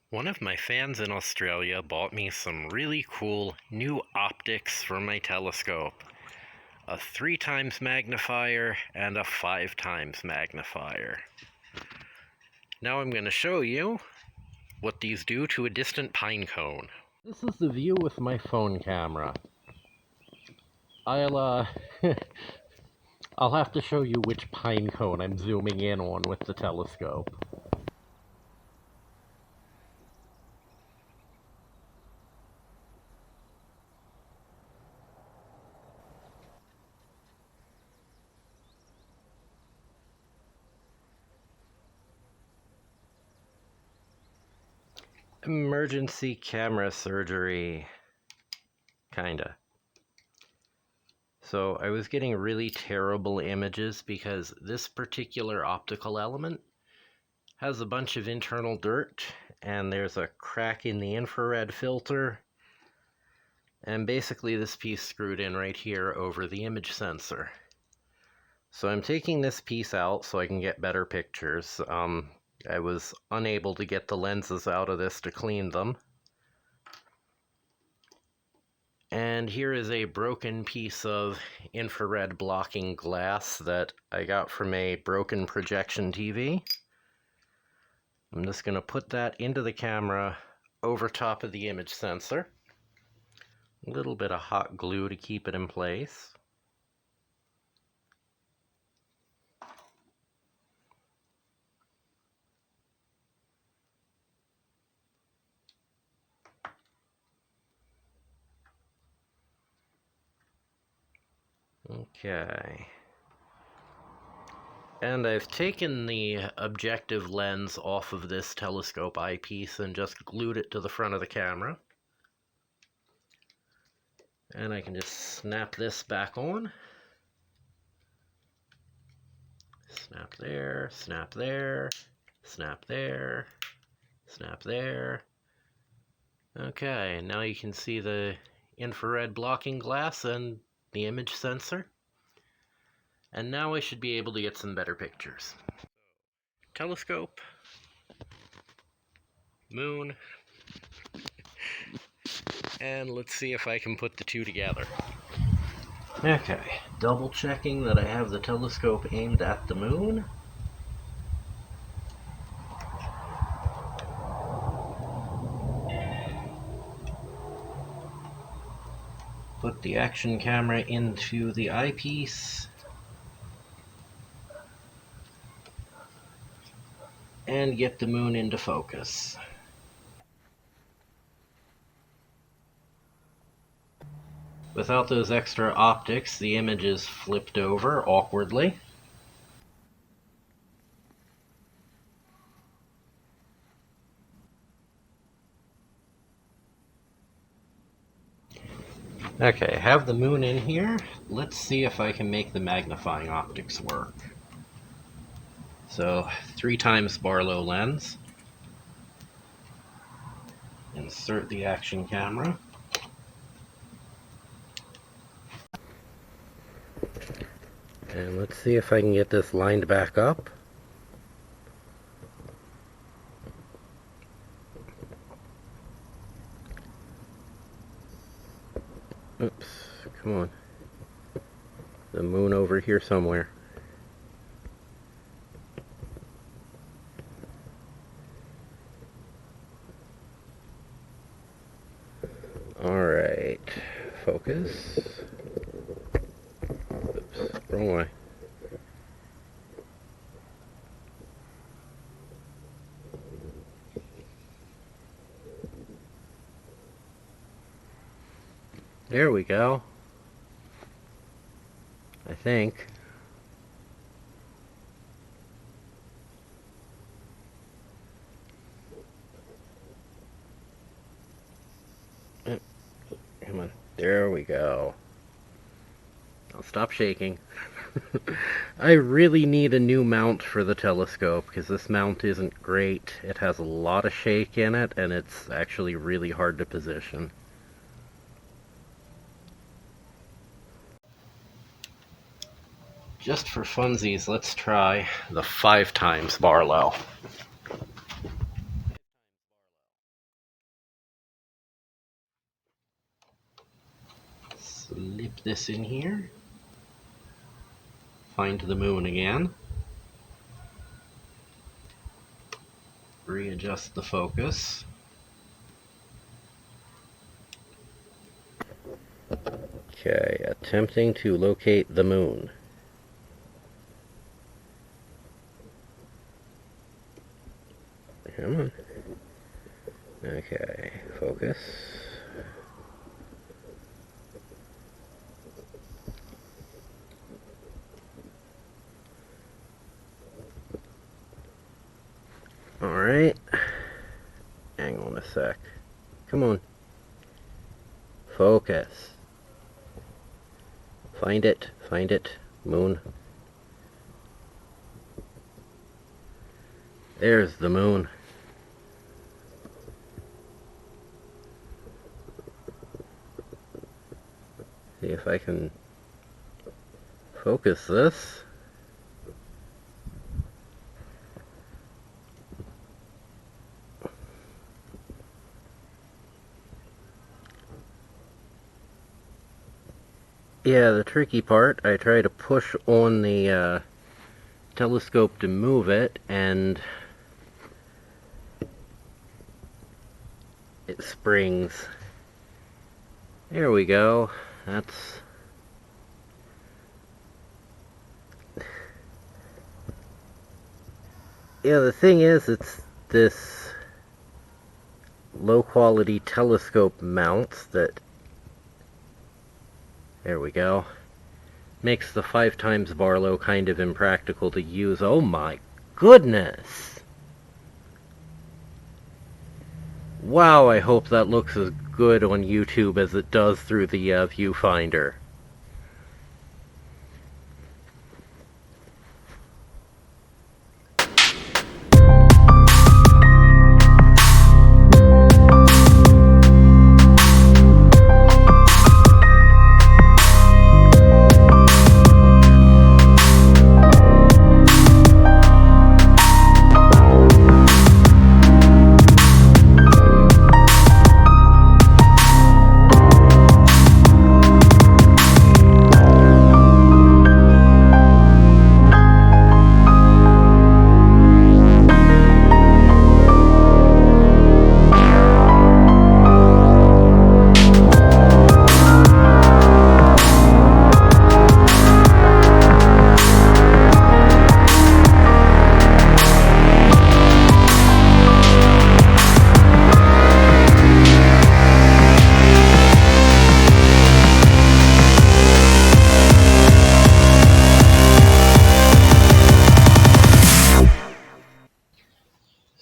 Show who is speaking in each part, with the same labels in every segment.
Speaker 1: One of my fans in Australia bought me some really cool new optics for my telescope. A 3 times magnifier and a 5 times magnifier. Now I'm going to show you what these do to a distant pine cone. This is the view with my phone camera. I'll I'll have to show you which pine cone I'm zooming in on with the telescope. Emergency camera surgery. Kinda. So I was getting really terrible images because this particular optical element has a bunch of internal dirt and there's a crack in the infrared filter, and basically this piece screwed in right here over the image sensor. So I'm taking this piece out so I can get better pictures. I was unable to get the lenses out of this to clean them. And here is a broken piece of infrared blocking glass that I got from a broken projection TV. I'm just going to put that into the camera over top of the image sensor. A little bit of hot glue to keep it in place. Okay. And I've taken the objective lens off of this telescope eyepiece and just glued it to the front of the camera. And I can just snap this back on. Snap there, snap there, snap there, snap there. Okay, now you can see the infrared blocking glass and the image sensor. And now I should be able to get some better pictures. Telescope, moon, and let's see if I can put the two together. Okay, double checking that I have the telescope aimed at the moon. Put the action camera into the eyepiece. And get the moon into focus. Without those extra optics, the image is flipped over awkwardly. Okay, have the moon in here. Let's see if I can make the magnifying optics work. So, 3 times Barlow lens. Insert the action camera. And let's see if I can get this lined back up. Oops, come on. The moon over here somewhere. Alright, focus. Oops, wrong way. There we go. I think. Come on. There we go. I'll stop shaking. I really need a new mount for the telescope because this mount isn't great. It has a lot of shake in it and it's actually really hard to position. Just for funsies, let's try the 5 times Barlow. Slip this in here. Find the moon again. Readjust the focus. Okay, attempting to locate the moon. Come on. Okay, focus. Alright. Hang on a sec. Come on. Focus. Find it. Find it. Moon. There's the moon. See if I can focus this. Yeah, the tricky part, I try to push on the telescope to move it, and it springs. There we go. That's... Yeah, the thing is, it's this low-quality telescope mount that... There we go. Makes the 5 times Barlow kind of impractical to use. Oh my goodness! Wow, I hope that looks as good on YouTube as it does through the viewfinder.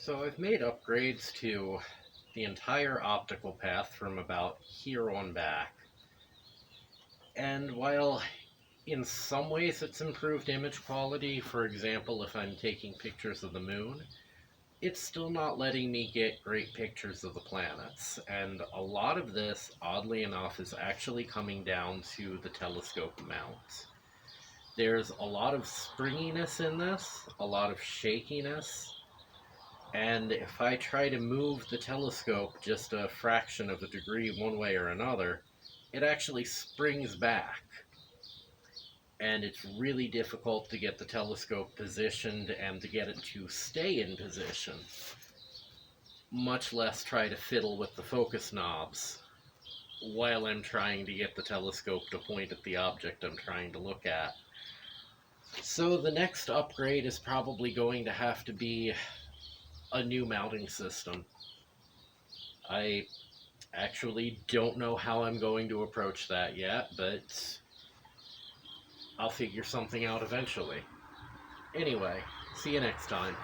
Speaker 1: So I've made upgrades to the entire optical path from about here on back. And while in some ways it's improved image quality, for example, if I'm taking pictures of the moon, it's still not letting me get great pictures of the planets. And a lot of this, oddly enough, is actually coming down to the telescope mount. There's a lot of springiness in this, a lot of shakiness, and if I try to move the telescope just a fraction of a degree one way or another, it actually springs back. And it's really difficult to get the telescope positioned and to get it to stay in position, much less try to fiddle with the focus knobs while I'm trying to get the telescope to point at the object I'm trying to look at. So the next upgrade is probably going to have to be a new mounting system. I actually don't know how I'm going to approach that yet, but I'll figure something out eventually. Anyway, see you next time.